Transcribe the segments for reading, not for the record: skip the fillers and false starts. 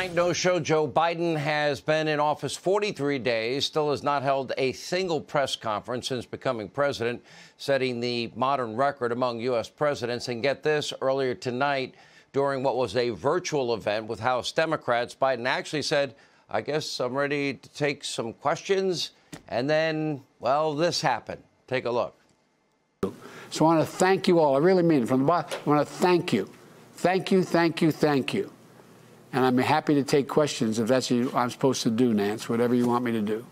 No show. Joe Biden has been in office 43 days, still has not held a single press conference since becoming president, setting the modern record among U.S. presidents. And get this, earlier tonight, during what was a virtual event with House Democrats, Biden actually said, I guess I'm ready to take some questions. And then, well, this happened. Take a look. So I want to thank you all. I really mean it from the bottom. I want to thank you. Thank you, thank you, thank you. And I'm happy to take questions if that's what I'm supposed to do, Nance, whatever you want me to do.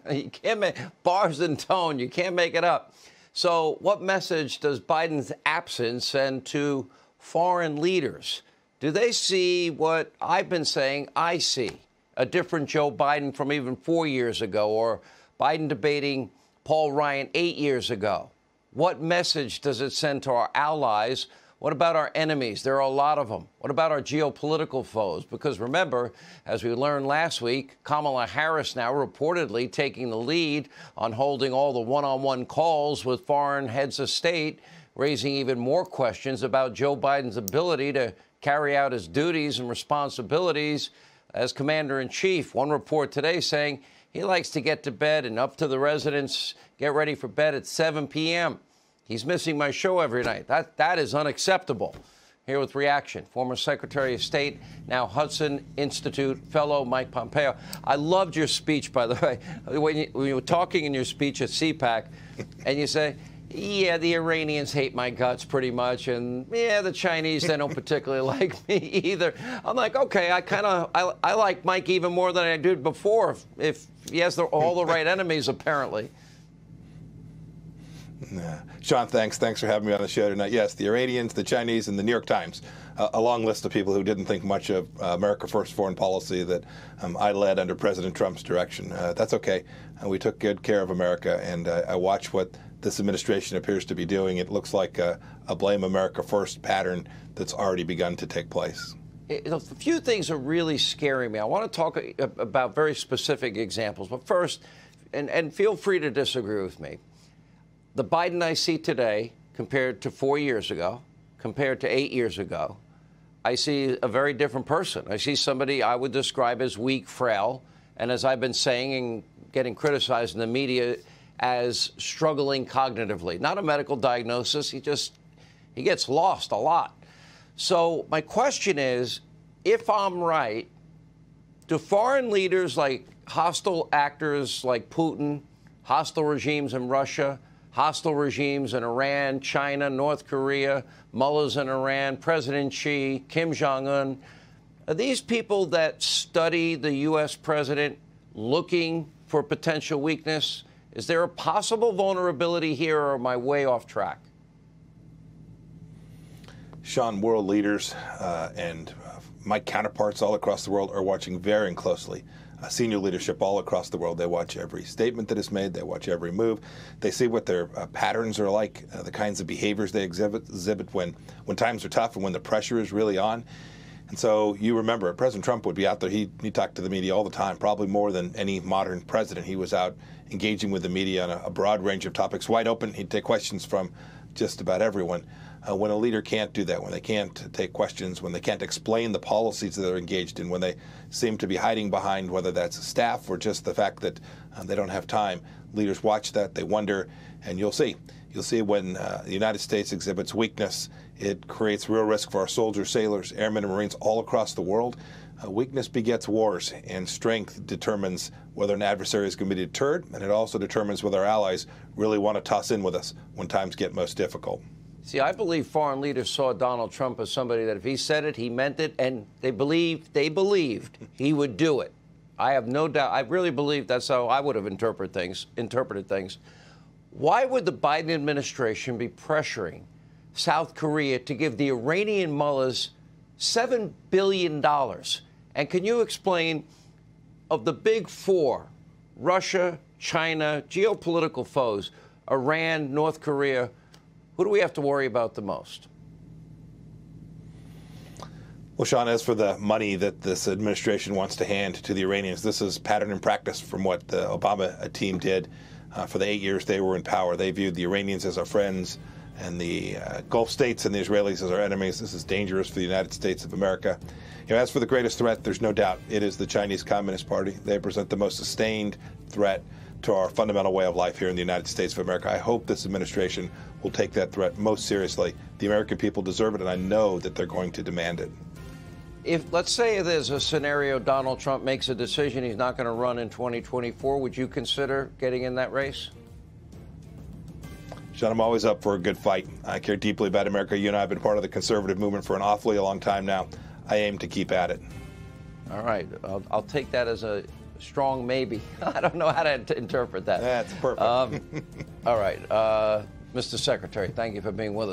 You can't make bars and tone. You can't make it up. So what message does Biden's absence send to foreign leaders? Do they see what I've been saying I see? A different Joe Biden from even 4 years ago, or Biden debating Paul Ryan 8 years ago? What message does it send to our allies? What about our enemies? There are a lot of them. What about our geopolitical foes? Because remember, as we learned last week, Kamala Harris now reportedly taking the lead on holding all the one-on-one calls with foreign heads of state, raising even more questions about Joe Biden's ability to carry out his duties and responsibilities as commander-in-chief. One report today saying he likes to get to bed and up to the residence, get ready for bed at 7 p.m. He's missing my show every night. That is unacceptable. Here with reaction, former Secretary of State, now Hudson Institute fellow Mike Pompeo. I loved your speech, by the way, when you were talking in your speech at CPAC, and you say, yeah, the Iranians hate my guts pretty much, and yeah, the Chinese, they don't particularly like me either. I'm like, okay, I like Mike even more than I did before, if he has all the right enemies, apparently. Sean, thanks for having me on the show tonight. Yes, the Iranians, the Chinese, and the New York Times, a long list of people who didn't think much of America First foreign policy that I led under President Trump's direction. That's okay. We took good care of America, and I watch what this administration appears to be doing. It looks like a blame America First pattern that's already begun to take place. A few things are really scaring me. I want to talk about very specific examples. But first, and feel free to disagree with me, the Biden I see today compared to 4 years ago, compared to 8 years ago, I see a very different person. I see somebody I would describe as weak, frail, and as I've been saying and getting criticized in the media, as struggling cognitively. Not a medical diagnosis. He gets lost a lot. So my question is, if I'm right, do foreign leaders like hostile actors like Putin, hostile regimes in Russia, hostile regimes in Iran, China, North Korea, mullahs in Iran, President Xi, Kim Jong-un, are these people that study the U.S. president looking for potential weakness? Is there a possible vulnerability here, or am I way off track? Sean, world leaders and my counterparts all across the world are watching very closely. Senior leadership all across the world. They watch every statement that is made. They watch every move. They see what their patterns are like, the kinds of behaviors they exhibit when times are tough and when the pressure is really on. And so you remember, President Trump would be out there. He talked to the media all the time, probably more than any modern president. He was out engaging with the media on a broad range of topics, wide open. He'd take questions from just about everyone. When a leader can't do that, when they can't take questions, when they can't explain the policies that they're engaged in, when they seem to be hiding behind whether that's staff or just the fact that they don't have time, leaders watch that, they wonder, and you'll see. You'll see when the United States exhibits weakness, it creates real risk for our soldiers, sailors, airmen, and Marines all across the world. Weakness begets wars, and strength determines whether an adversary is going to be deterred, and it also determines whether our allies really want to toss in with us when times get most difficult. See, I believe foreign leaders saw Donald Trump as somebody that if he said it, he meant it, and they believed he would do it. I have no doubt. I really believe that's how I would have interpreted things. Why would the Biden administration be pressuring South Korea to give the Iranian mullahs $7 billion? And can you explain, of the big four, Russia, China, geopolitical foes, Iran, North Korea, who do we have to worry about the most? Well, Sean, as for the money that this administration wants to hand to the Iranians, this is pattern and practice from what the Obama team did. For the 8 years they were in power, they viewed the Iranians as our friends and the Gulf states and the Israelis as our enemies. This is dangerous for the United States of America. As for the greatest threat, there's no doubt it is the Chinese Communist Party. They present the most sustained threat to our fundamental way of life here in the United States of America. I hope this administration will take that threat most seriously. The American people deserve it, and I know that they're going to demand it. If, let's say there's a scenario Donald Trump makes a decision he's not going to run in 2024, would you consider getting in that race? Sean, I'm always up for a good fight. I care deeply about America. You and I have been part of the conservative movement for an awfully long time now. I aim to keep at it. All right. I'll take that as a strong maybe. I don't know how to interpret that. That's perfect. All right. Mr. Secretary, thank you for being with us.